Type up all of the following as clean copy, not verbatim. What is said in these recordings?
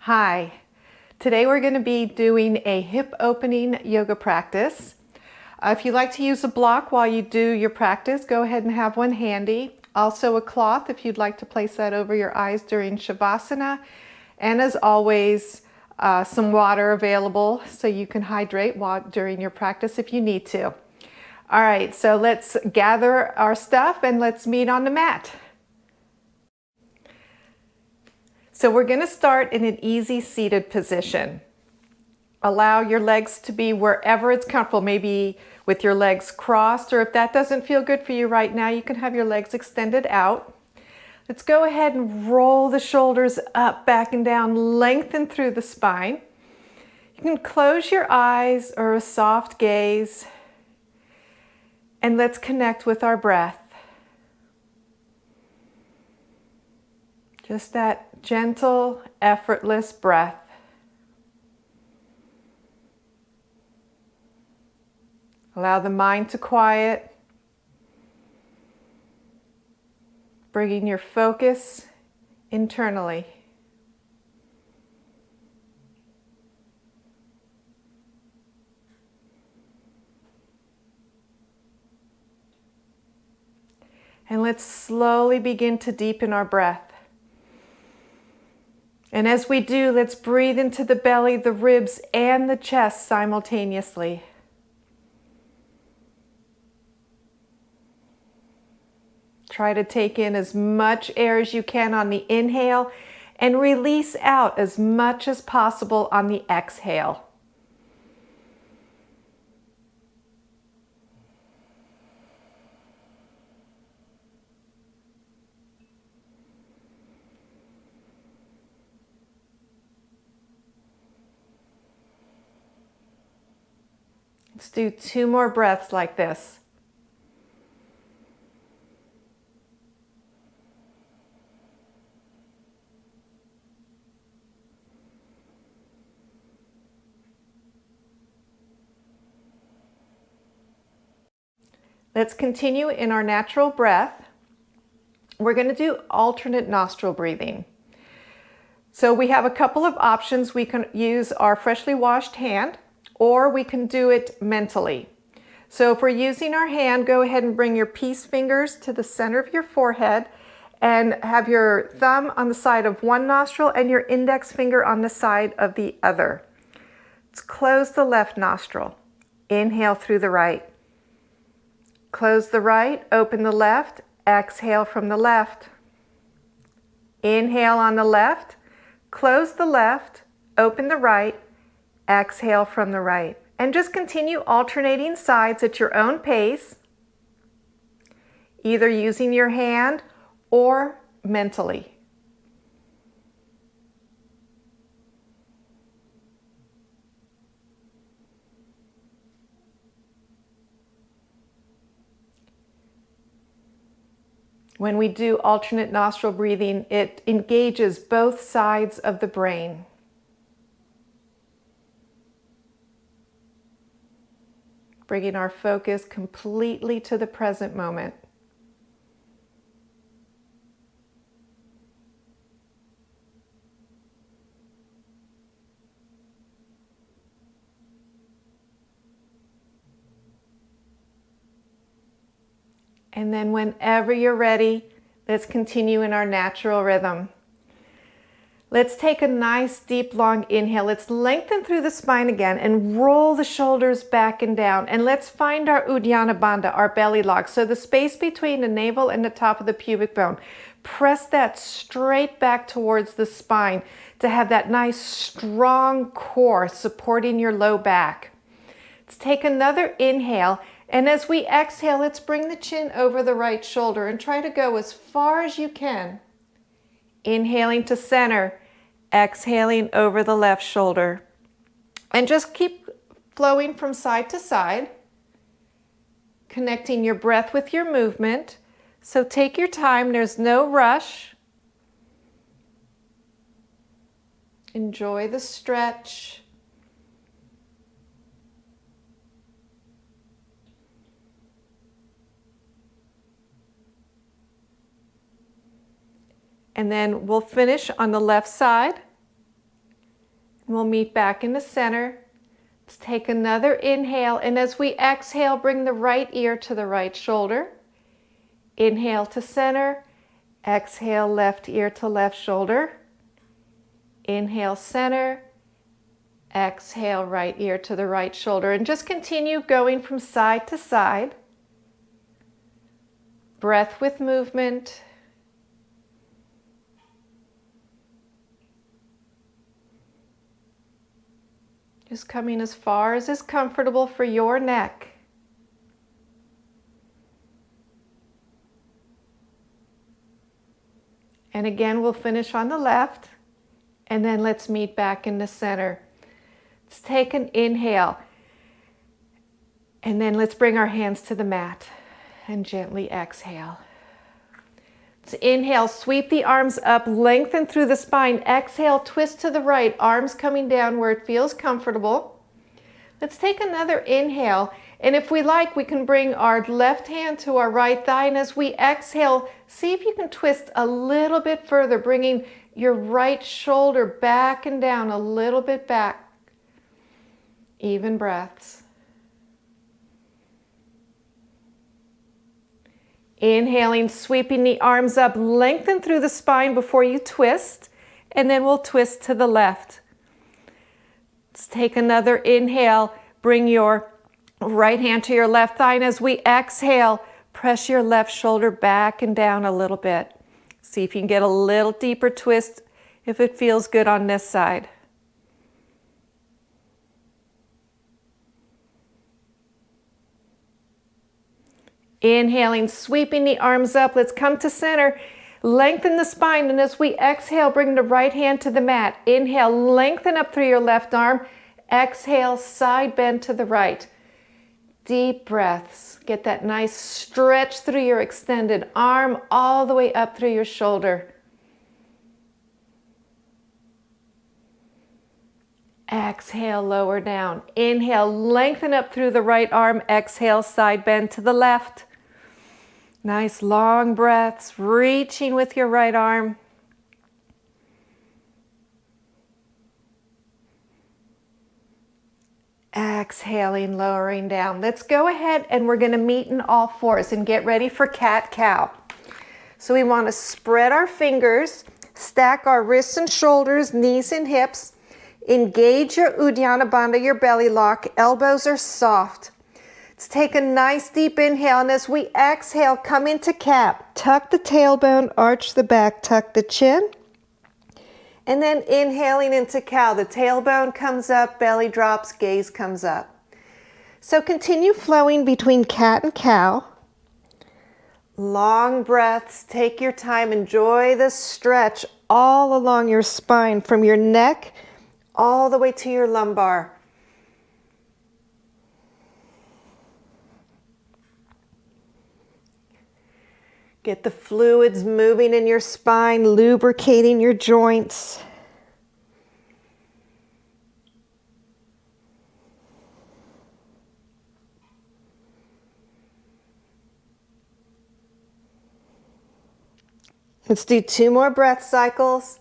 Hi, today we're going to be doing a hip opening yoga practice. If you'd like to use a block while you do your practice, go ahead and have one handy. Also a cloth if you'd like to place that over your eyes during Shavasana. And as always, some water available so you can hydrate during your practice if you need to. All right, so let's gather our stuff and let's meet on the mat. So we're going to start in an easy seated position. Allow your legs to be wherever it's comfortable, maybe with your legs crossed, or if that doesn't feel good for you right now, you can have your legs extended out. Let's go ahead and roll the shoulders up, back and down, lengthen through the spine. You can close your eyes or a soft gaze, and let's connect with our breath. Just that gentle, effortless breath. Allow the mind to quiet, bringing your focus internally. And let's slowly begin to deepen our breath. And as we do, let's breathe into the belly, the ribs, and the chest simultaneously. Try to take in as much air as you can on the inhale and release out as much as possible on the exhale. Let's do 2 more breaths like this. Let's continue in our natural breath. We're going to do alternate nostril breathing. So we have a couple of options. We can use our freshly washed hand, or we can do it mentally. So if we're using our hand, go ahead and bring your peace fingers to the center of your forehead and have your thumb on the side of one nostril and your index finger on the side of the other. Let's close the left nostril. Inhale through the right. Close the right, open the left, exhale from the left. Inhale on the left, close the left, open the right, exhale from the right. And just continue alternating sides at your own pace, either using your hand or mentally. When we do alternate nostril breathing, it engages both sides of the brain. Bringing our focus completely to the present moment. And then whenever you're ready, let's continue in our natural rhythm. Let's take a nice deep long inhale. Let's lengthen through the spine again and roll the shoulders back and down. And let's find our Uddiyana Bandha, our belly lock. So the space between the navel and the top of the pubic bone. Press that straight back towards the spine to have that nice strong core supporting your low back. Let's take another inhale. And as we exhale, let's bring the chin over the right shoulder and try to go as far as you can. Inhaling to center, exhaling over the left shoulder. And just keep flowing from side to side, connecting your breath with your movement. So take your time, there's no rush. Enjoy the stretch. And then we'll finish on the left side. We'll meet back in the center. Let's take another inhale, and as we exhale, bring the right ear to the right shoulder. Inhale to center. Exhale, left ear to left shoulder. Inhale, center. Exhale, right ear to the right shoulder. And just continue going from side to side. Breath with movement. Just coming as far as is comfortable for your neck. And again, we'll finish on the left, and then let's meet back in the center. Let's take an inhale, and then let's bring our hands to the mat and gently exhale. Let's inhale, sweep the arms up, lengthen through the spine. Exhale, twist to the right, arms coming down where it feels comfortable. Let's take another inhale, and if we like, we can bring our left hand to our right thigh, and as we exhale, see if you can twist a little bit further, bringing your right shoulder back and down, a little bit back. Even breaths. Inhaling, sweeping the arms up, lengthen through the spine before you twist, and then we'll twist to the left. Let's take another inhale, bring your right hand to your left thigh, and as we exhale, press your left shoulder back and down a little bit. See if you can get a little deeper twist if it feels good on this side. Inhaling, sweeping the arms up. Let's come to center. Lengthen the spine, and as we exhale, bring the right hand to the mat. Inhale, lengthen up through your left arm. Exhale, side bend to the right. Deep breaths. Get that nice stretch through your extended arm all the way up through your shoulder. Exhale, lower down. Inhale, lengthen up through the right arm. Exhale, side bend to the left. Nice long breaths, reaching with your right arm. Exhaling, lowering down. Let's go ahead and we're going to meet in all fours and get ready for cat-cow. So we want to spread our fingers, stack our wrists and shoulders, knees and hips. Engage your Uddiyana Bandha, your belly lock. Elbows are soft. Let's take a nice deep inhale, and as we exhale, come into cat. Tuck the tailbone, arch the back, tuck the chin. And then inhaling into cow. The tailbone comes up, belly drops, gaze comes up. So continue flowing between cat and cow. Long breaths, take your time, enjoy the stretch all along your spine from your neck all the way to your lumbar. Get the fluids moving in your spine, lubricating your joints. Let's do 2 more breath cycles.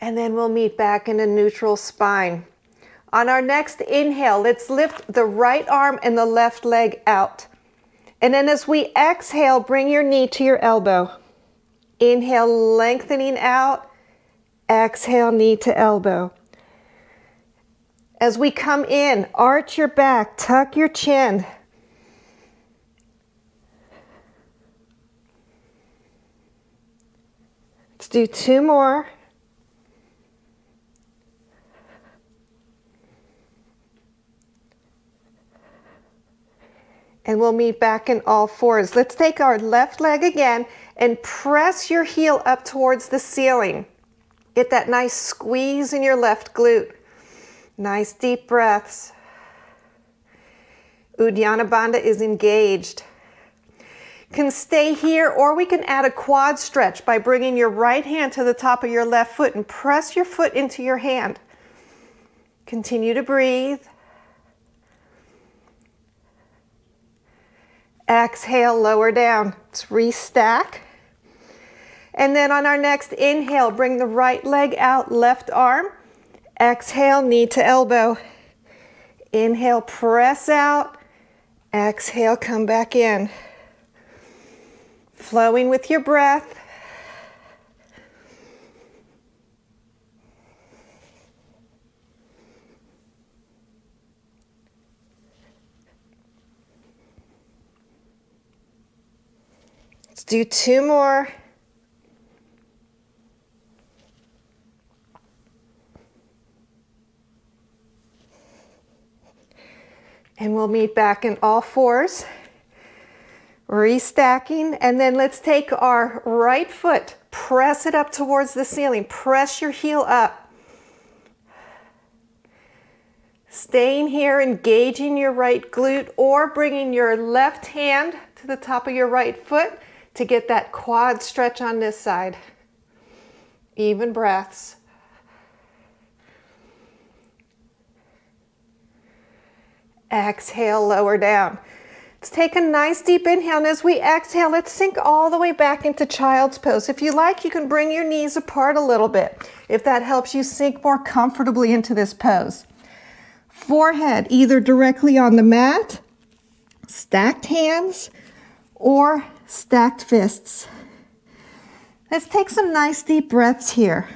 And then we'll meet back in a neutral spine. On our next inhale, let's lift the right arm and the left leg out. And then as we exhale, bring your knee to your elbow. Inhale, lengthening out. Exhale, knee to elbow. As we come in, arch your back, tuck your chin. Let's do 2 more. And we'll meet back in all fours. Let's take our left leg again and press your heel up towards the ceiling. Get that nice squeeze in your left glute. Nice deep breaths. Uddiyana Bandha is engaged. Can stay here, or we can add a quad stretch by bringing your right hand to the top of your left foot and press your foot into your hand. Continue to breathe. Exhale, lower down. Let's restack. And then on our next inhale, bring the right leg out, left arm. Exhale, knee to elbow. Inhale, press out. Exhale, come back in. Flowing with your breath. Let's do 2 more. And we'll meet back in all fours. Restacking, and then let's take our right foot, press it up towards the ceiling, press your heel up. Staying here, engaging your right glute, or bringing your left hand to the top of your right foot to get that quad stretch on this side. Even breaths. Exhale, lower down. Let's take a nice deep inhale, and as we exhale, let's sink all the way back into child's pose. If you like, you can bring your knees apart a little bit, if that helps you sink more comfortably into this pose. Forehead either directly on the mat, stacked hands, or stacked fists. Let's take some nice deep breaths here.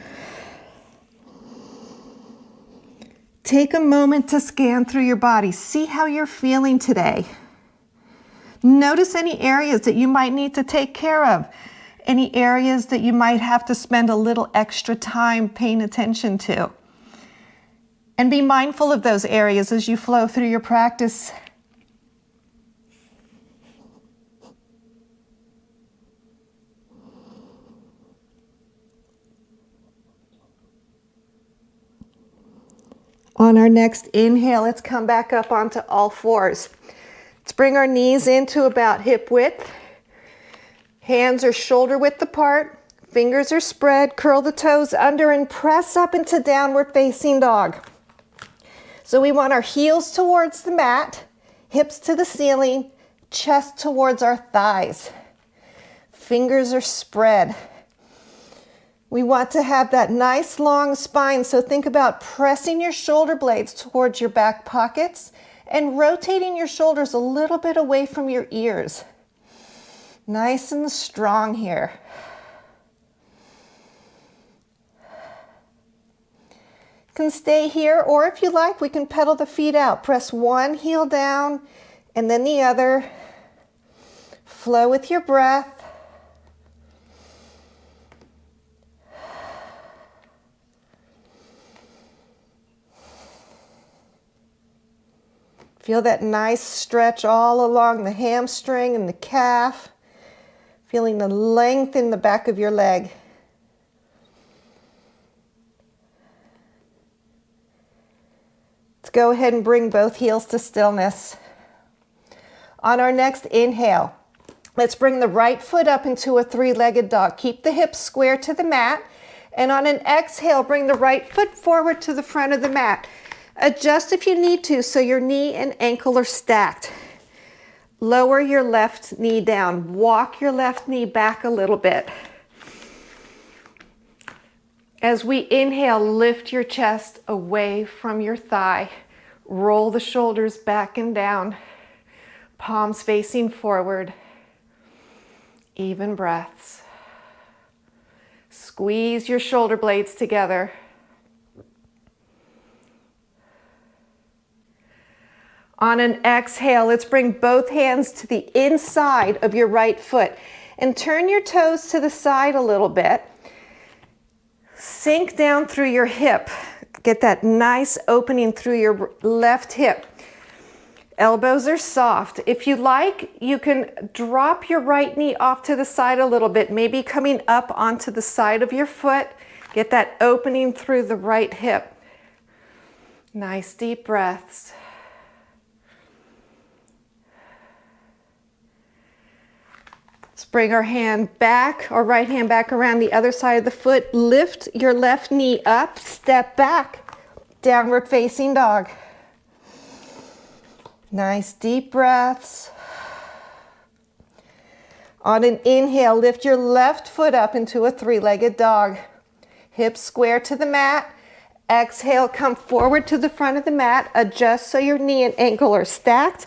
Take a moment to scan through your body. See how you're feeling today. Notice any areas that you might need to take care of, any areas that you might have to spend a little extra time paying attention to. And be mindful of those areas as you flow through your practice. On our inhale, let's come back up onto all fours. Let's bring our knees into about hip width. Hands are shoulder width apart. Fingers are spread. Curl the toes under and press up into downward facing dog. So we want our heels towards the mat, hips to the ceiling, chest towards our thighs. Fingers are spread. We want to have that nice long spine, so think about pressing your shoulder blades towards your back pockets and rotating your shoulders a little bit away from your ears. Nice and strong here. You can stay here, or if you like, we can pedal the feet out. Press one heel down and then the other. Flow with your breath. Feel that nice stretch all along the hamstring and the calf. Feeling the length in the back of your leg. Let's go ahead and bring both heels to stillness. On our next inhale, let's bring the right foot up into a three-legged dog. Keep the hips square to the mat. And on an exhale, bring the right foot forward to the front of the mat. Adjust if you need to so your knee and ankle are stacked. Lower your left knee down. Walk your left knee back a little bit. As we inhale, lift your chest away from your thigh. Roll the shoulders back and down. Palms facing forward. Even breaths. Squeeze your shoulder blades together. On an exhale, let's bring both hands to the inside of your right foot and turn your toes to the side a little bit. Sink down through your hip. Get that nice opening through your left hip. Elbows are soft. If you like, you can drop your right knee off to the side a little bit, maybe coming up onto the side of your foot. Get that opening through the right hip. Nice deep breaths. Let's bring our hand back, our right hand back around the other side of the foot. Lift your left knee up, step back, downward facing dog. Nice deep breaths. On an inhale, lift your left foot up into a three-legged dog. Hips square to the mat. Exhale, come forward to the front of the mat. Adjust so your knee and ankle are stacked.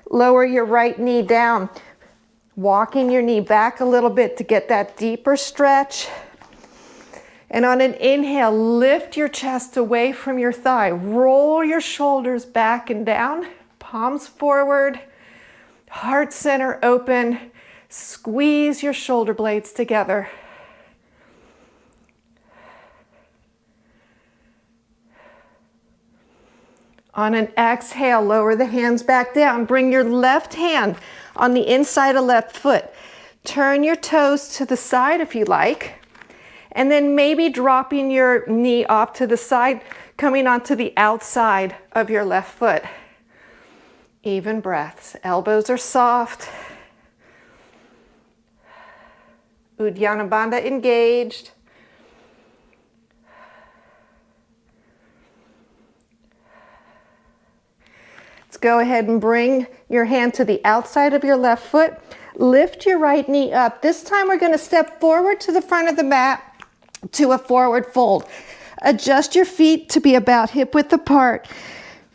Lower your right knee down. Walking your knee back a little bit to get that deeper stretch. And on an inhale, lift your chest away from your thigh. Roll your shoulders back and down. Palms forward. Heart center open. Squeeze your shoulder blades together. On an exhale, lower the hands back down. Bring your left hand on the inside of left foot. Turn your toes to the side if you like. And then maybe dropping your knee off to the side, coming onto the outside of your left foot. Even breaths. Elbows are soft. Uddiyana Bandha engaged. Let's go ahead and bring your hand to the outside of your left foot. Lift your right knee up. This time we're going to step forward to the front of the mat to a forward fold. Adjust your feet to be about hip width apart.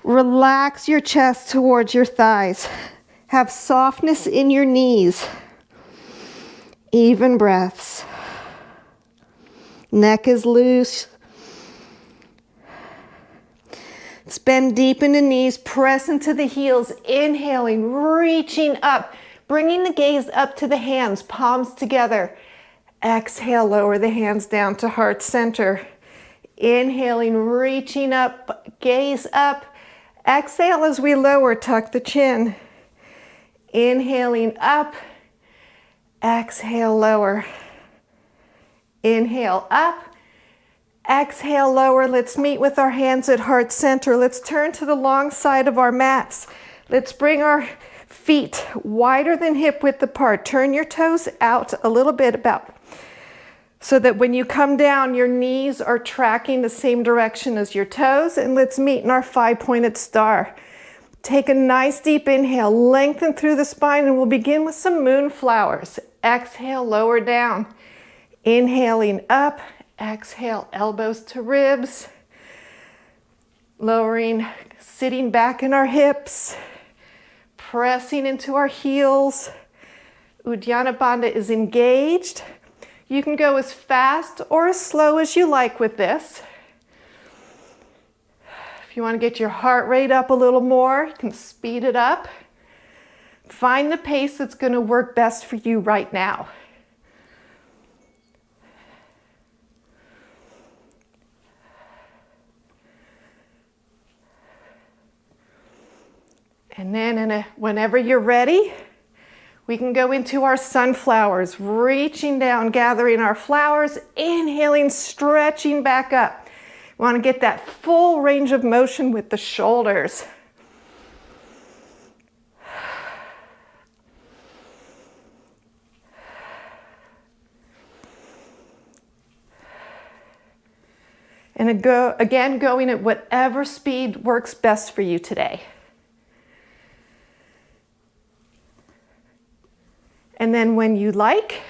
Relax your chest towards your thighs. Have softness in your knees. Even breaths. Neck is loose. Bend deep in the knees, press into the heels, inhaling, reaching up, bringing the gaze up to the hands, palms together. Exhale, lower the hands down to heart center. Inhaling, reaching up, gaze up. Exhale as we lower, tuck the chin. Inhaling up, exhale, lower. Inhale up. Exhale, lower. Let's meet with our hands at heart center. Let's turn to the long side of our mats. Let's bring our feet wider than hip width apart. Turn your toes out a little bit about so that when you come down, your knees are tracking the same direction as your toes. And let's meet in our five-pointed star. Take a nice deep inhale, lengthen through the spine, and we'll begin with some moonflowers. Exhale, lower down. Inhaling up. Exhale, elbows to ribs. Lowering, sitting back in our hips. Pressing into our heels. Uddiyana Bandha is engaged. You can go as fast or as slow as you like with this. If you want to get your heart rate up a little more, you can speed it up. Find the pace that's going to work best for you right now. And then whenever you're ready, we can go into our sunflowers, reaching down, gathering our flowers, inhaling, stretching back up. We want to get that full range of motion with the shoulders. And again, going at whatever speed works best for you today. And then when you like,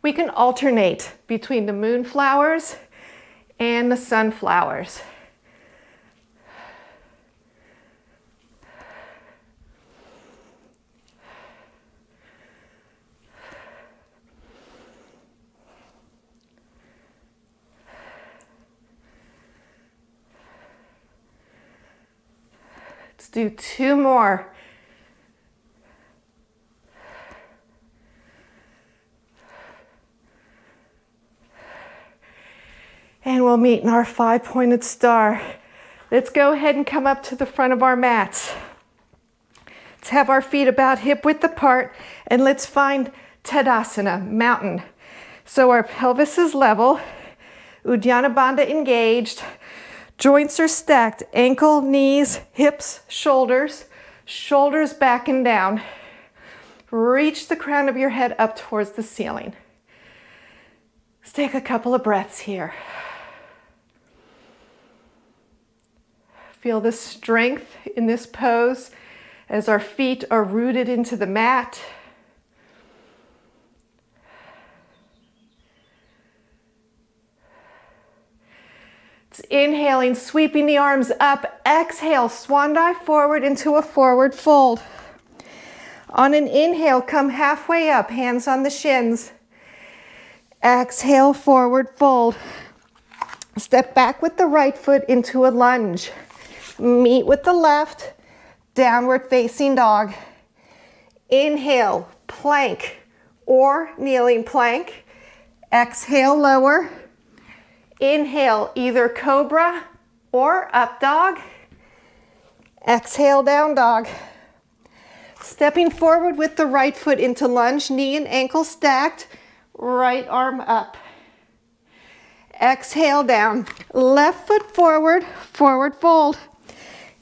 we can alternate between the moonflowers and the sunflowers. Let's do two more. And we'll meet in our five-pointed star. Let's go ahead and come up to the front of our mats. Let's have our feet about hip width apart, and let's find Tadasana, mountain. So our pelvis is level, Uddiyana Bandha engaged, joints are stacked, ankle, knees, hips, shoulders, shoulders back and down. Reach the crown of your head up towards the ceiling. Let's take a couple of breaths here. Feel the strength in this pose as our feet are rooted into the mat. It's inhaling, sweeping the arms up. Exhale, swan dive forward into a forward fold. On an inhale, come halfway up, hands on the shins. Exhale, forward fold. Step back with the right foot into a lunge. Meet with the left, downward facing dog. Inhale, plank or kneeling plank. Exhale, lower. Inhale, either cobra or up dog. Exhale, down dog. Stepping forward with the right foot into lunge, knee and ankle stacked, right arm up. Exhale, down. Left foot forward, forward fold.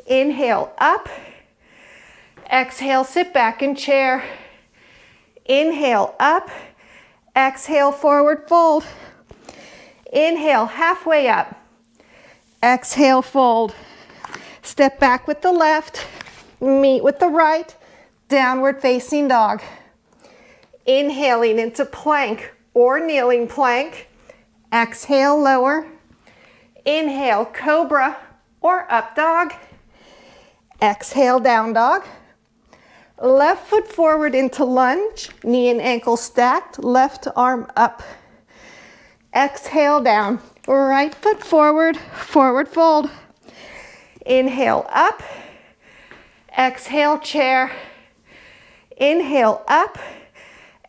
Inhale, up. Exhale, sit back in chair. Inhale, up. Exhale, forward fold. Inhale, halfway up. Exhale, fold. Step back with the left, meet with the right, downward facing dog. Inhaling into plank or kneeling plank. Exhale, lower. Inhale, cobra or up dog. Exhale, down dog. Left foot forward into lunge, knee and ankle stacked, left arm up. Exhale, down. Right foot forward, forward fold. Inhale, up. Exhale, chair. Inhale, up.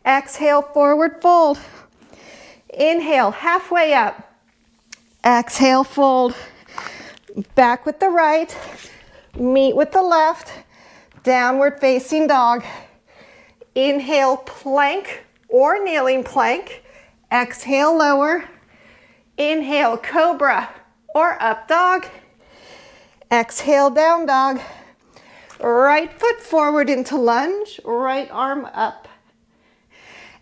Exhale, forward fold. Inhale, halfway up. Exhale, fold. Back with the right. Meet with the left. Downward facing dog. Inhale, plank or kneeling plank. Exhale, lower. Inhale, cobra or up dog. Exhale, down dog. Right foot forward into lunge, right arm up.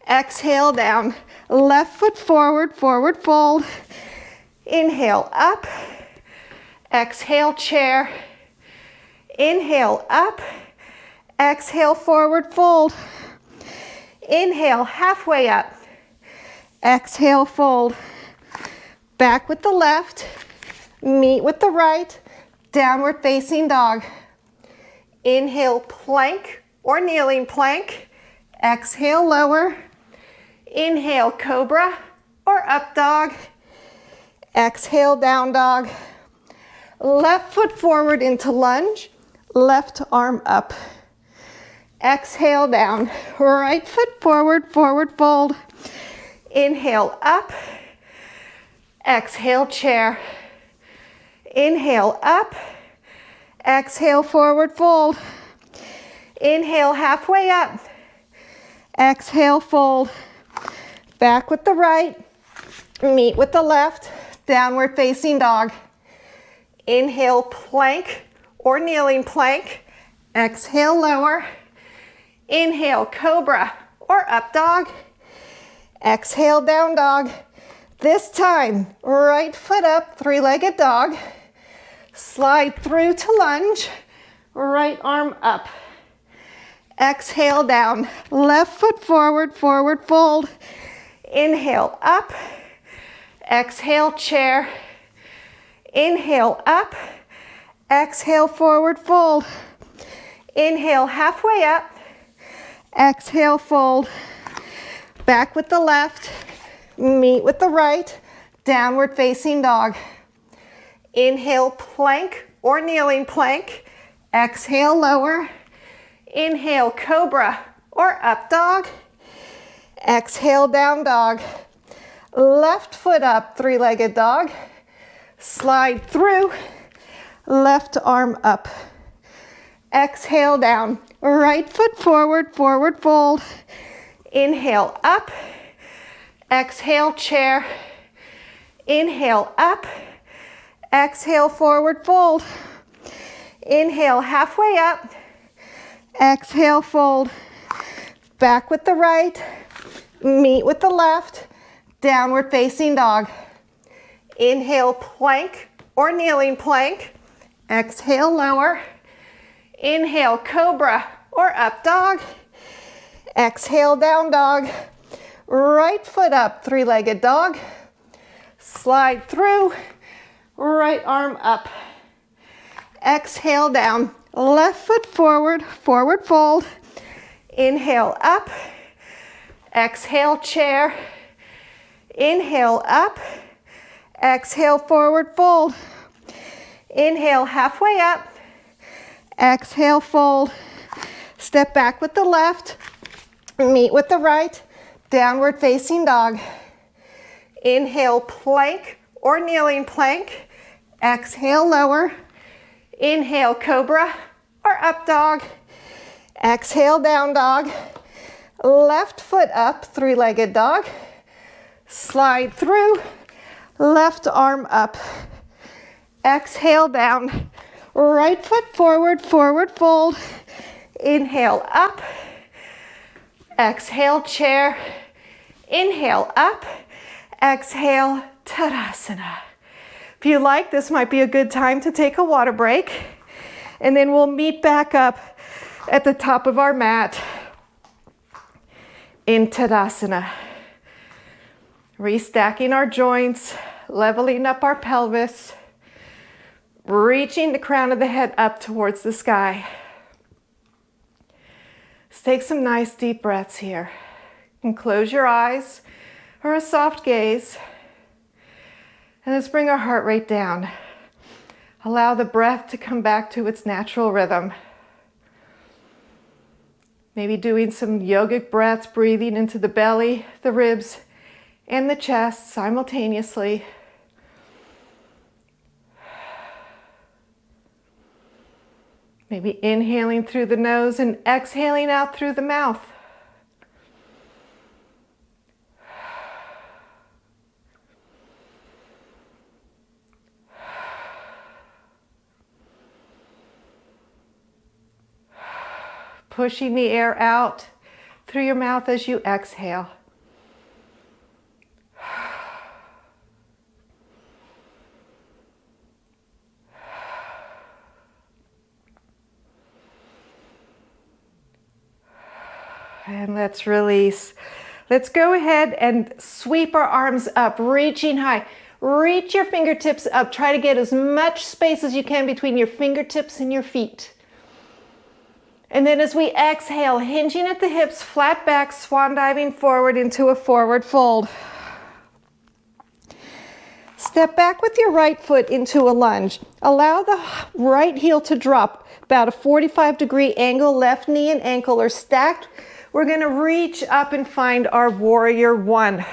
Exhale, down. Left foot forward, forward fold. Inhale, up. Exhale, chair. Inhale, up. Exhale, forward fold. Inhale, halfway up. Exhale, fold. Back with the left, meet with the right, downward facing dog. Inhale, plank or kneeling plank. Exhale, lower. Inhale, cobra or up dog. Exhale, down dog. Left foot forward into lunge, left arm up. Exhale, down. Right foot forward, forward fold. Inhale, up. Exhale, chair. Inhale, up. Exhale, forward fold. Inhale, halfway up. Exhale, fold. Back with the right. Meet with the left. Downward facing dog. Inhale, plank or kneeling plank. Exhale, lower. Inhale, cobra or up dog. Exhale, down dog. This time, right foot up, three-legged dog. Slide through to lunge, right arm up. Exhale, down. Left foot forward, forward fold. Inhale, up. Exhale, chair. Inhale, up. Exhale, forward fold. Inhale, halfway up. Exhale, fold. Back with the left, meet with the right, downward facing dog. Inhale, plank or kneeling plank. Exhale, lower. Inhale, cobra or up dog. Exhale, down dog. Left foot up, three-legged dog. Slide through, left arm up. Exhale, down. Right foot forward, forward fold. Inhale, up. Exhale, chair. Inhale, up. Exhale, forward fold. Inhale, halfway up. Exhale, fold. Back with the right. Meet with the left. Downward facing dog. Inhale, plank or kneeling plank. Exhale, lower. Inhale, cobra or up dog. Exhale, down dog. Right foot up, three-legged dog. Slide through, right arm up. Exhale down. Left foot forward, forward fold. Inhale up. Exhale chair. Inhale up. Exhale forward fold. Inhale halfway up. Exhale fold. Step back with the left. Meet with the right. Downward facing dog. Inhale plank or kneeling plank. Exhale lower. Inhale cobra or up dog. Exhale down dog. Left foot up, three-legged dog. Slide through. Left arm up. Exhale down. Right foot forward, forward fold. Inhale up. Exhale chair. Inhale up. Exhale Tadasana. If you like, this might be a good time to take a water break. And then we'll meet back up at the top of our mat in Tadasana. Restacking our joints, leveling up our pelvis, reaching the crown of the head up towards the sky. Let's take some nice deep breaths here. And close your eyes or a soft gaze. And let's bring our heart rate down. Allow the breath to come back to its natural rhythm. Maybe doing some yogic breaths, breathing into the belly, the ribs, and the chest simultaneously. Maybe inhaling through the nose and exhaling out through the mouth. Pushing the air out through your mouth as you exhale. And let's release. Let's go ahead and sweep our arms up, reaching high. Reach your fingertips up. Try to get as much space as you can between your fingertips and your feet. And then as we exhale, hinging at the hips, flat back, swan diving forward into a forward fold. Step back with your right foot into a lunge. Allow the right heel to drop about a 45-degree angle. Left knee and ankle are stacked. We're going to reach up and find our warrior one.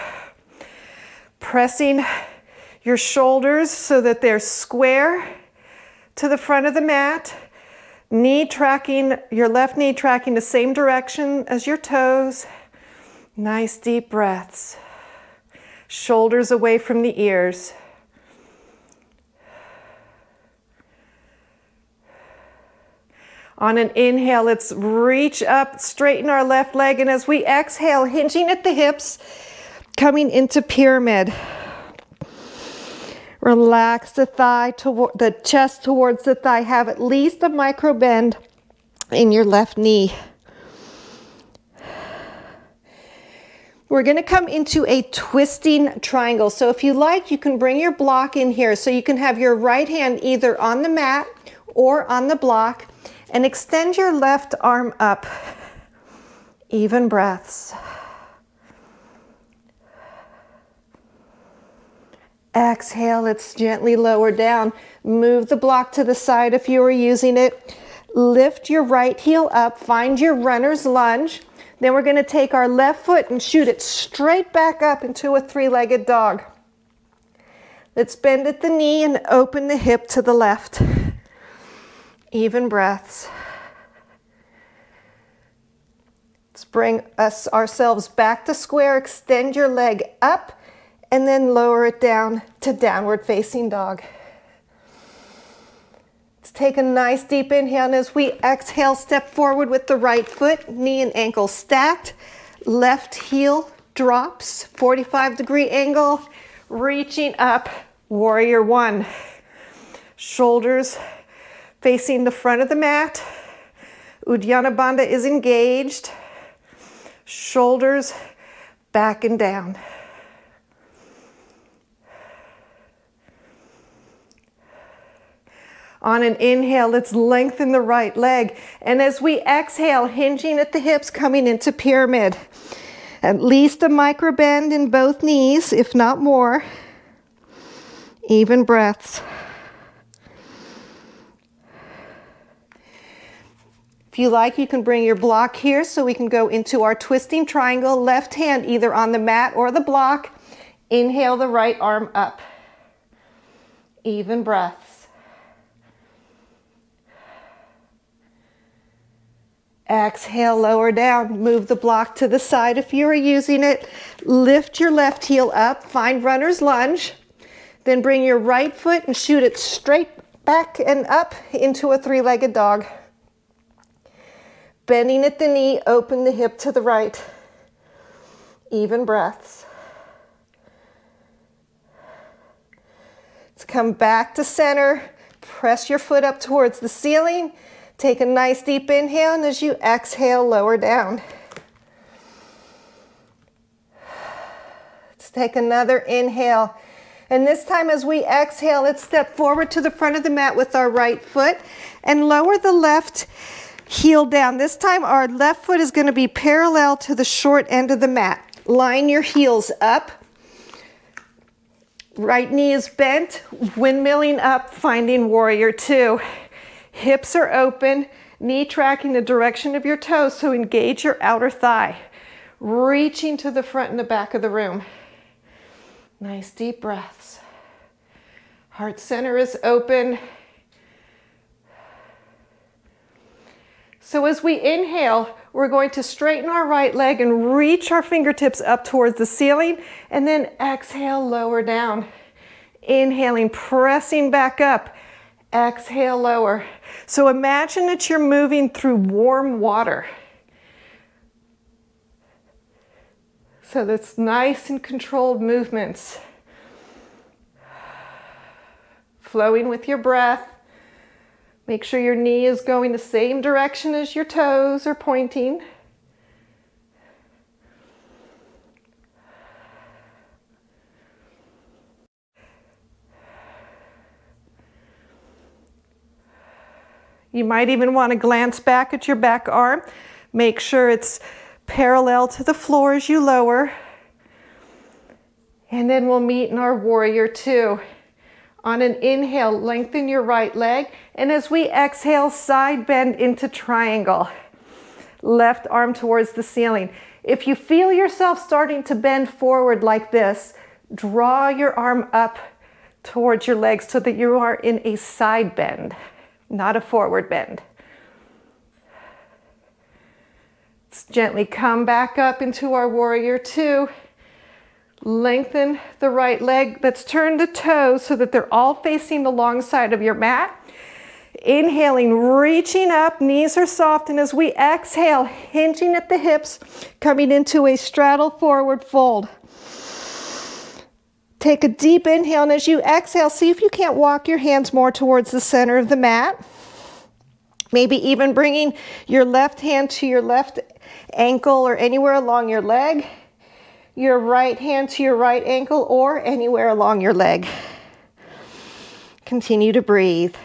Pressing your shoulders so that they're square to the front of the mat. Knee tracking, your left knee tracking the same direction as your toes. Nice deep breaths. Shoulders away from the ears. On an inhale, let's reach up, straighten our left leg, and as we exhale, hinging at the hips, coming into pyramid. Relax the thigh, the chest towards the thigh. Have at least a micro bend in your left knee. We're going to come into a twisting triangle. So if you like, you can bring your block in here. So you can have your right hand either on the mat or on the block, and extend your left arm up. Even breaths. Exhale, let's gently lower down. Move the block to the side if you are using it. Lift your right heel up, find your runner's lunge. Then we're going to take our left foot and shoot it straight back up into a three-legged dog. Let's bend at the knee and open the hip to the left. Even breaths. Let's bring ourselves back to square. Extend your leg up and then lower it down to downward facing dog. Let's take a nice deep inhale, and as we exhale, step forward with the right foot, knee and ankle stacked. Left heel drops, 45-degree angle, reaching up, warrior one. Shoulders facing the front of the mat. Uddiyana Bandha is engaged. Shoulders back and down. On an inhale, let's lengthen the right leg. And as we exhale, hinging at the hips, coming into pyramid. At least a micro bend in both knees, if not more. Even breaths. If you like, you can bring your block here so we can go into our twisting triangle. Left hand either on the mat or the block. Inhale the right arm up. Even breaths. Exhale, lower down. Move the block to the side if you are using it. Lift your left heel up. Find runner's lunge. Then bring your right foot and shoot it straight back and up into a three-legged dog. Bending at the knee, open the hip to the right. Even breaths. Let's come back to center. Press your foot up towards the ceiling. Take a nice deep inhale, and as you exhale, lower down. Let's take another inhale. And this time as we exhale, let's step forward to the front of the mat with our right foot and lower the left heel down. This time our left foot is going to be parallel to the short end of the mat. Line your heels up. Right knee is bent, windmilling up, finding warrior two. Hips are open, knee tracking the direction of your toes, so engage your outer thigh. Reaching to the front and the back of the room. Nice deep breaths. Heart center is open. So as we inhale, we're going to straighten our right leg and reach our fingertips up towards the ceiling, and then exhale, lower down. Inhaling, pressing back up. Exhale, lower. So imagine that you're moving through warm water. So that's nice and controlled movements. Flowing with your breath. Make sure your knee is going the same direction as your toes are pointing. You might even want to glance back at your back arm. Make sure it's parallel to the floor as you lower. And then we'll meet in our warrior two. On an inhale, lengthen your right leg. And as we exhale, side bend into triangle. Left arm towards the ceiling. If you feel yourself starting to bend forward like this, draw your arm up towards your legs so that you are in a side bend, not a forward bend. Let's gently come back up into our warrior two. Lengthen the right leg. Let's turn the toes so that they're all facing the long side of your mat. Inhaling, reaching up, knees are soft, and as we exhale, hinging at the hips, coming into a straddle forward fold. Take a deep inhale, and as you exhale, see if you can't walk your hands more towards the center of the mat. Maybe even bringing your left hand to your left ankle or anywhere along your leg. Your right hand to your right ankle or anywhere along your leg. Continue to breathe.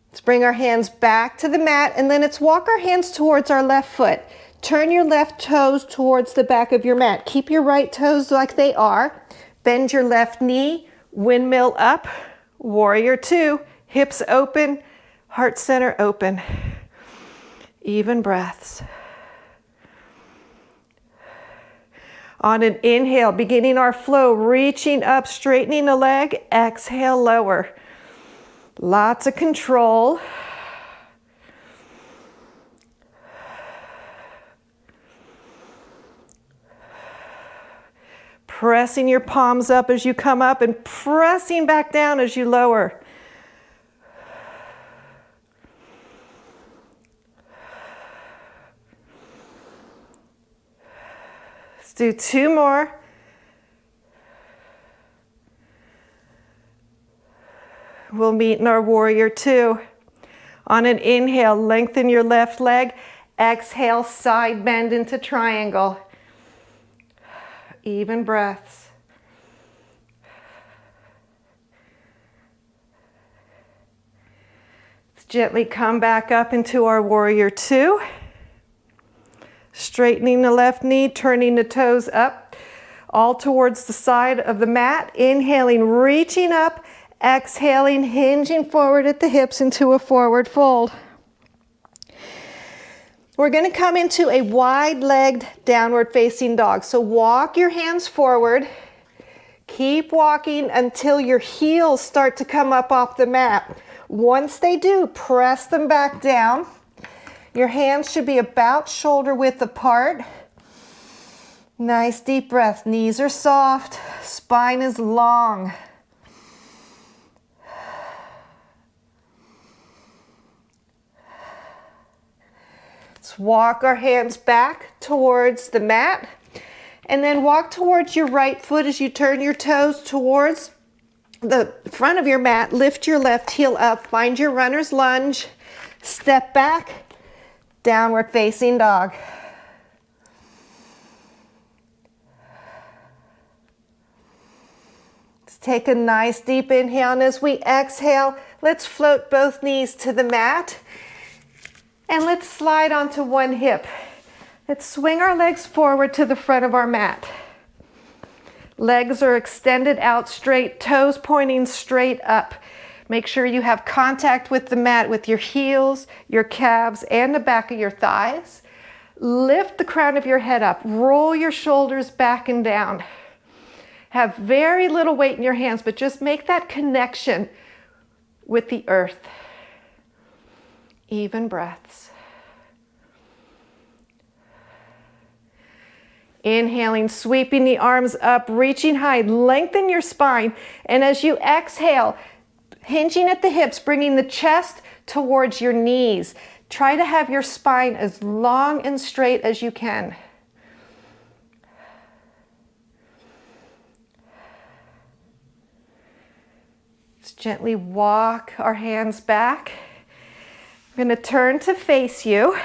Let's bring our hands back to the mat, and then let's walk our hands towards our left foot. Turn your left toes towards the back of your mat. Keep your right toes like they are. Bend your left knee, windmill up, warrior two, hips open, heart center open. Even breaths. On an inhale, beginning our flow, reaching up, straightening the leg, exhale, lower. Lots of control. Pressing your palms up as you come up and pressing back down as you lower. Let's do two more. We'll meet in our warrior two. On an inhale, lengthen your left leg. Exhale, side bend into triangle. Even breaths. Gently come back up into our warrior two. Straightening the left knee, turning the toes up, all towards the side of the mat. Inhaling, reaching up, exhaling, hinging forward at the hips into a forward fold. We're going to come into a wide-legged downward facing dog. So walk your hands forward. Keep walking until your heels start to come up off the mat. Once they do, press them back down. Your hands should be about shoulder width apart. Nice deep breath. Knees are soft. Spine is long. Let's walk our hands back towards the mat. And then walk towards your right foot as you turn your toes towards the front of your mat. Lift your left heel up. Find your runner's lunge. Step back. Downward facing dog. Let's take a nice deep inhale, and as we exhale, let's float both knees to the mat and let's slide onto one hip. Let's swing our legs forward to the front of our mat. Legs are extended out straight, toes pointing straight up. Make sure you have contact with the mat with your heels, your calves, and the back of your thighs. Lift the crown of your head up. Roll your shoulders back and down. Have very little weight in your hands, but just make that connection with the earth. Even breaths. Inhaling, sweeping the arms up, reaching high. Lengthen your spine. And as you exhale, hinging at the hips, bringing the chest towards your knees. Try to have your spine as long and straight as you can. Let's gently walk our hands back. I'm going to turn to face you.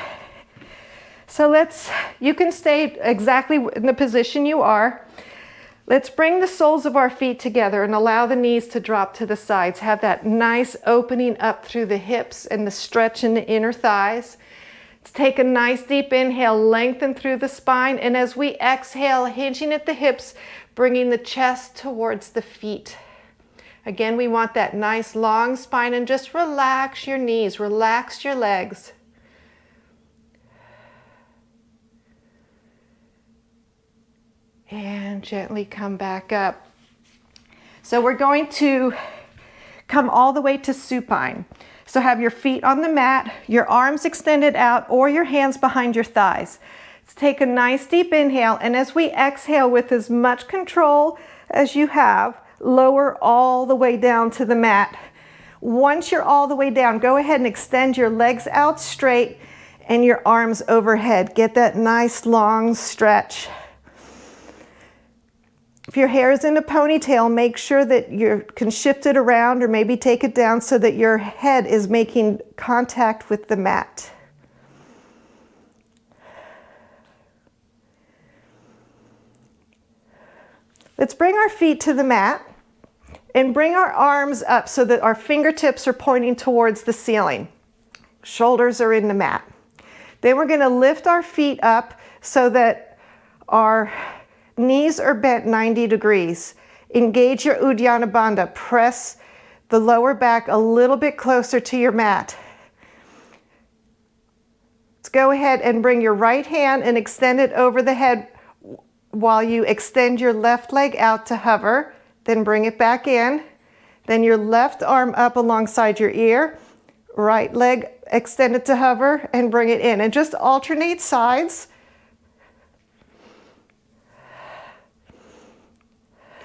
So you can stay exactly in the position you are. Let's bring the soles of our feet together and allow the knees to drop to the sides. Have that nice opening up through the hips and the stretch in the inner thighs. Let's take a nice deep inhale, lengthen through the spine, and as we exhale, hinging at the hips, bringing the chest towards the feet. Again, we want that nice long spine, and just relax your knees, relax your legs. And gently come back up. So we're going to come all the way to supine. So have your feet on the mat, your arms extended out, or your hands behind your thighs. Let's take a nice deep inhale, and as we exhale with as much control as you have, lower all the way down to the mat. Once you're all the way down, go ahead and extend your legs out straight and your arms overhead. Get that nice long stretch. If your hair is in a ponytail, make sure that you can shift it around or maybe take it down so that your head is making contact with the mat. Let's bring our feet to the mat and bring our arms up so that our fingertips are pointing towards the ceiling. Shoulders are in the mat. Then we're going to lift our feet up so that our knees are bent 90 degrees. Engage your Uddiyana Bandha. Press the lower back a little bit closer to your mat. Let's go ahead and bring your right hand and extend it over the head while you extend your left leg out to hover. Then bring it back in. Then your left arm up alongside your ear. Right leg extended to hover and bring it in. And just alternate sides.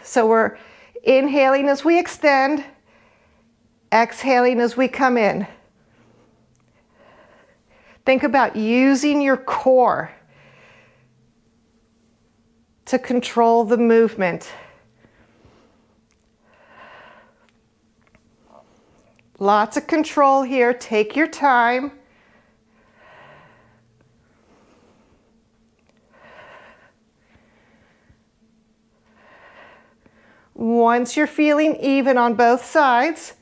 So we're inhaling as we extend, exhaling as we come in. Think about using your core to control the movement. Lots of control here. Take your time. Once you're feeling even on both sides,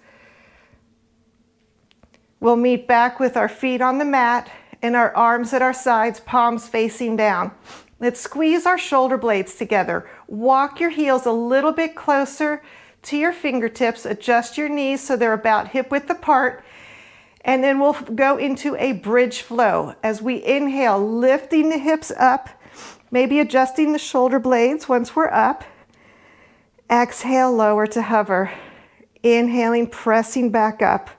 We'll meet back with our feet on the mat and our arms at our sides, palms facing down. Let's squeeze our shoulder blades together. Walk your heels a little bit closer to your fingertips. Adjust your knees so they're about hip width apart. And then we'll go into a bridge flow. As we inhale, lifting the hips up, maybe adjusting the shoulder blades once we're up. Exhale, lower to hover. Inhaling, pressing back up.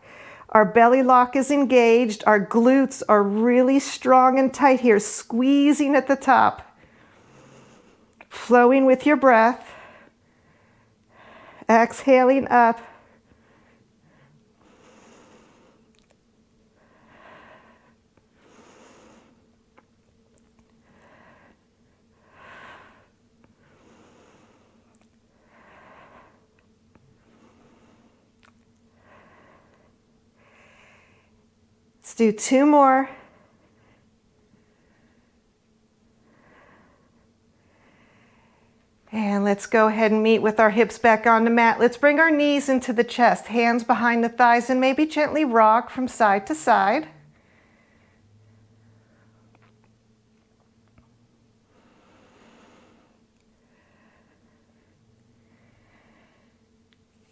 Our belly lock is engaged. Our glutes are really strong and tight here, squeezing at the top. Flowing with your breath. Exhaling up. Let's do 2 more. And let's go ahead and meet with our hips back on the mat. Let's bring our knees into the chest, hands behind the thighs, and maybe gently rock from side to side.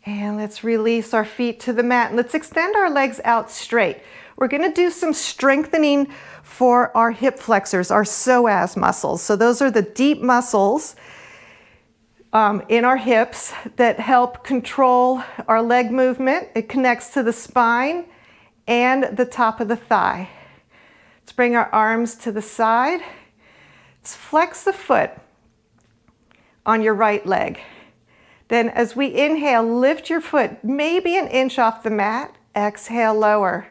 And let's release our feet to the mat. Let's extend our legs out straight. We're going to do some strengthening for our hip flexors, our psoas muscles. So those are the deep muscles in our hips that help control our leg movement. It connects to the spine and the top of the thigh. Let's bring our arms to the side. Let's flex the foot on your right leg. Then as we inhale, lift your foot maybe an inch off the mat. Exhale, lower.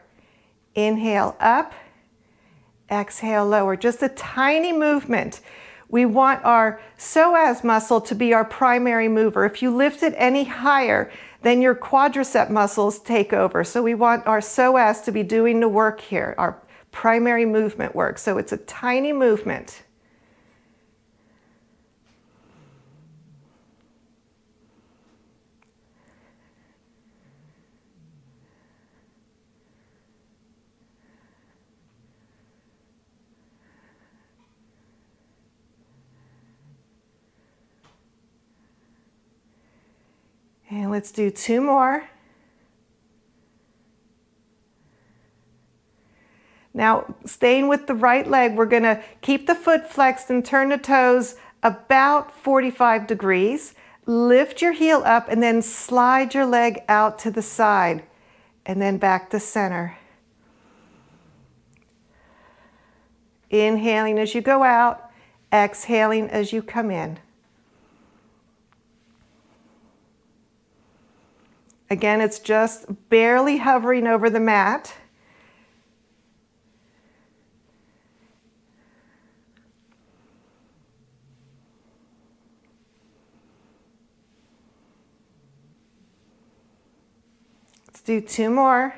Inhale, up. Exhale, lower. Just a tiny movement. We want our psoas muscle to be our primary mover. If you lift it any higher, then your quadricep muscles take over. So we want our psoas to be doing the work here, our primary movement work. So it's a tiny movement. And let's do 2 more. Now, staying with the right leg, we're going to keep the foot flexed and turn the toes about 45 degrees. Lift your heel up and then slide your leg out to the side and then back to center. Inhaling as you go out, exhaling as you come in. Again, it's just barely hovering over the mat. Let's do 2 more.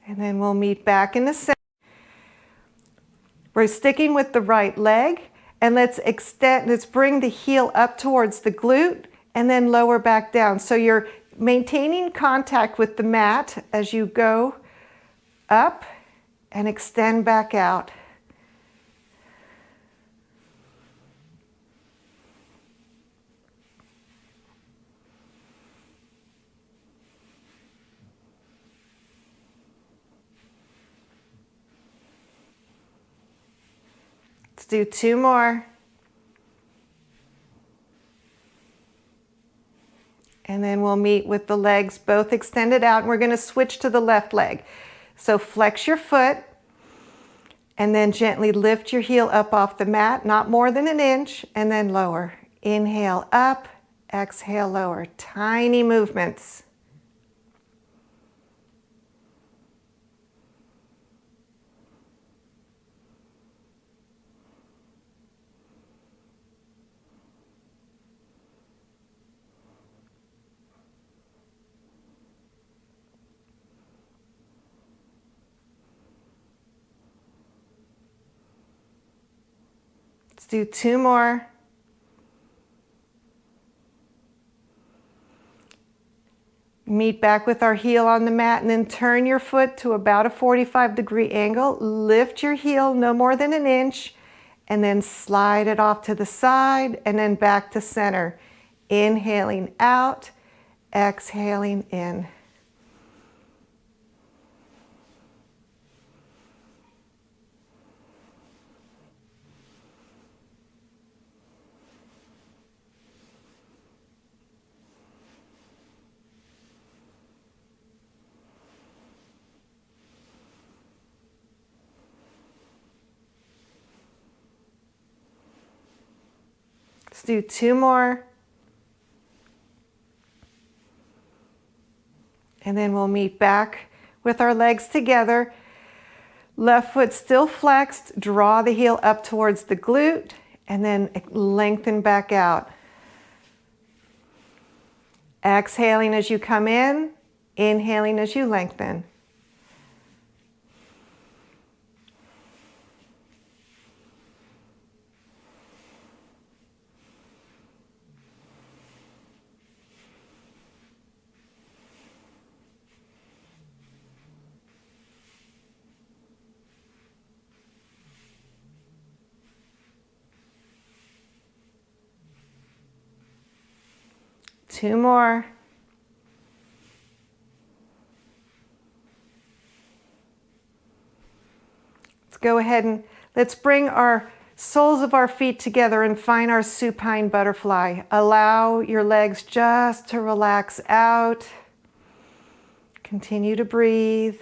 And then we'll meet back in the center. We're sticking with the right leg. And let's bring the heel up towards the glute and then lower back down. So you're maintaining contact with the mat as you go up and extend back out. Let's do 2 more. And then we'll meet with the legs both extended out. And we're going to switch to the left leg. So flex your foot and then gently lift your heel up off the mat, not more than an inch, and then lower. Inhale up, exhale lower. Tiny movements. Let's do 2 more. Meet back with our heel on the mat and then turn your foot to about a 45-degree angle. Lift your heel no more than an inch and then slide it off to the side and then back to center. Inhaling out, exhaling in. Let's do 2 more. And then we'll meet back with our legs together. Left foot still flexed. Draw the heel up towards the glute and then lengthen back out. Exhaling as you come in, inhaling as you lengthen. Two more. Let's go ahead and let's bring our soles of our feet together and find our supine butterfly. Allow your legs just to relax out. Continue to breathe.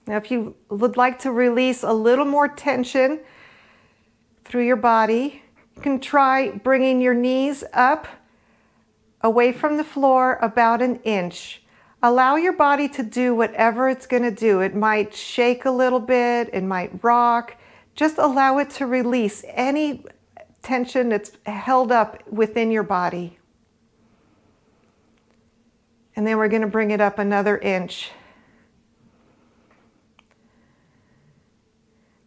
Now, if you would like to release a little more tension through your body, you can try bringing your knees up away from the floor about an inch. Allow your body to do whatever it's going to do. It might shake a little bit, it might rock. Just allow it to release any tension that's held up within your body. And then we're going to bring it up another inch.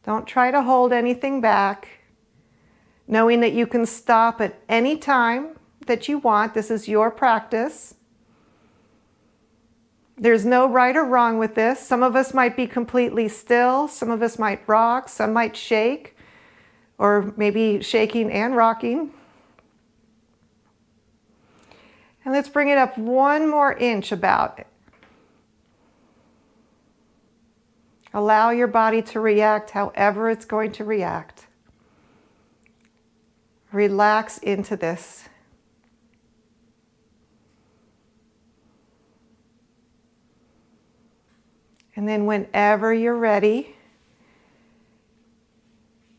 Don't try to hold anything back, knowing that you can stop at any time that you want. This is your practice. There's no right or wrong with this. Some of us might be completely still, some of us might rock, some might shake, or maybe shaking and rocking. And let's bring it up 1 more inch about. Allow your body to react however it's going to react. Relax into this. And then whenever you're ready,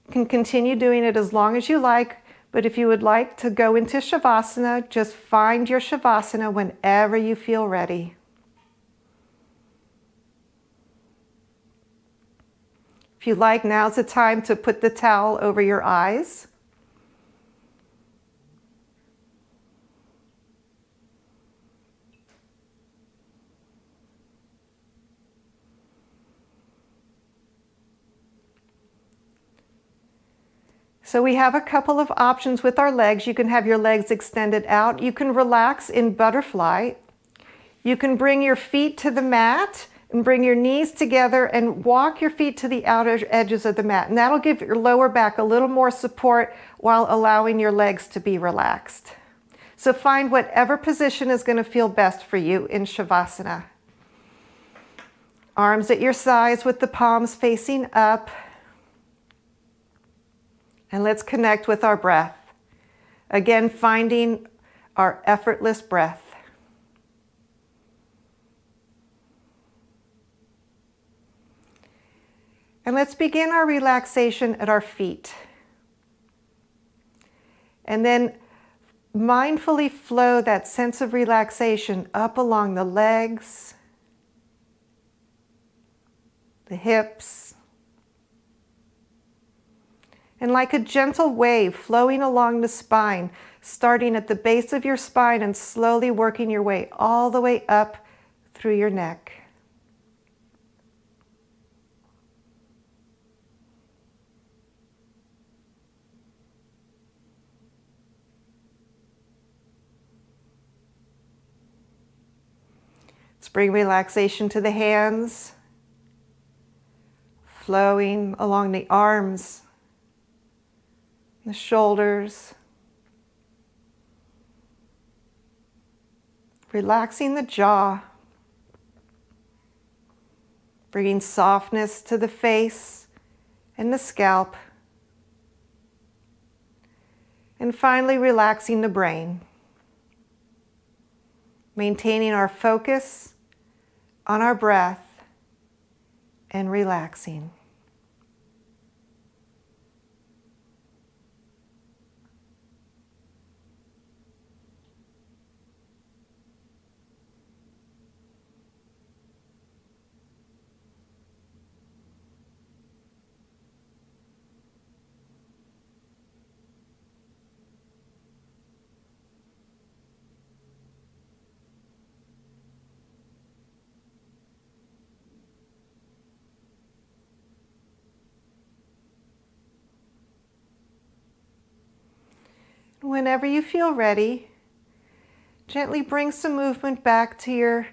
you can continue doing it as long as you like, but if you would like to go into Shavasana, just find your Shavasana whenever you feel ready. If you like, now's the time to put the towel over your eyes. So we have a couple of options with our legs. You can have your legs extended out. You can relax in butterfly. You can bring your feet to the mat and bring your knees together and walk your feet to the outer edges of the mat. And that'll give your lower back a little more support while allowing your legs to be relaxed. So find whatever position is going to feel best for you in Shavasana. Arms at your sides with the palms facing up. And let's connect with our breath. Again, finding our effortless breath. And let's begin our relaxation at our feet. And then mindfully flow that sense of relaxation up along the legs, the hips, and like a gentle wave flowing along the spine, starting at the base of your spine and slowly working your way all the way up through your neck. Let's bring relaxation to the hands, flowing along the arms, the shoulders, relaxing the jaw, bringing softness to the face and the scalp, and finally relaxing the brain, maintaining our focus on our breath and relaxing. Whenever you feel ready, gently bring some movement back to your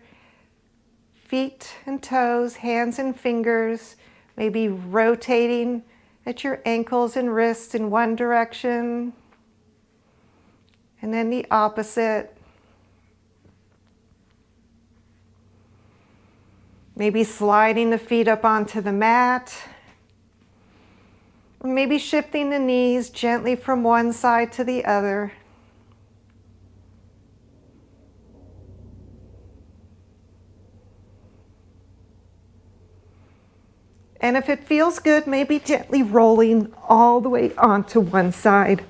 feet and toes, hands and fingers, maybe rotating at your ankles and wrists in one direction, and then the opposite. Maybe sliding the feet up onto the mat. Maybe shifting the knees gently from one side to the other. And if it feels good, maybe gently rolling all the way onto one side.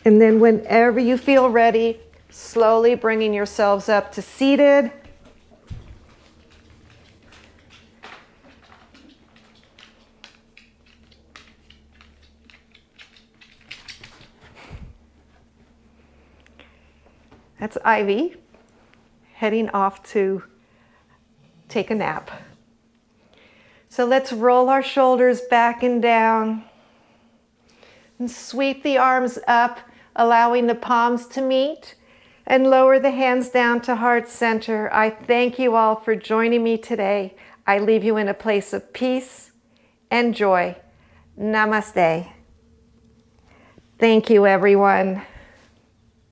And then whenever you feel ready, slowly bringing yourselves up to seated. That's Ivy heading off to take a nap. So let's roll our shoulders back and down and sweep the arms up, allowing the palms to meet, and lower the hands down to heart center. I thank you all for joining me today. I leave you in a place of peace and joy. Namaste. Thank you, everyone.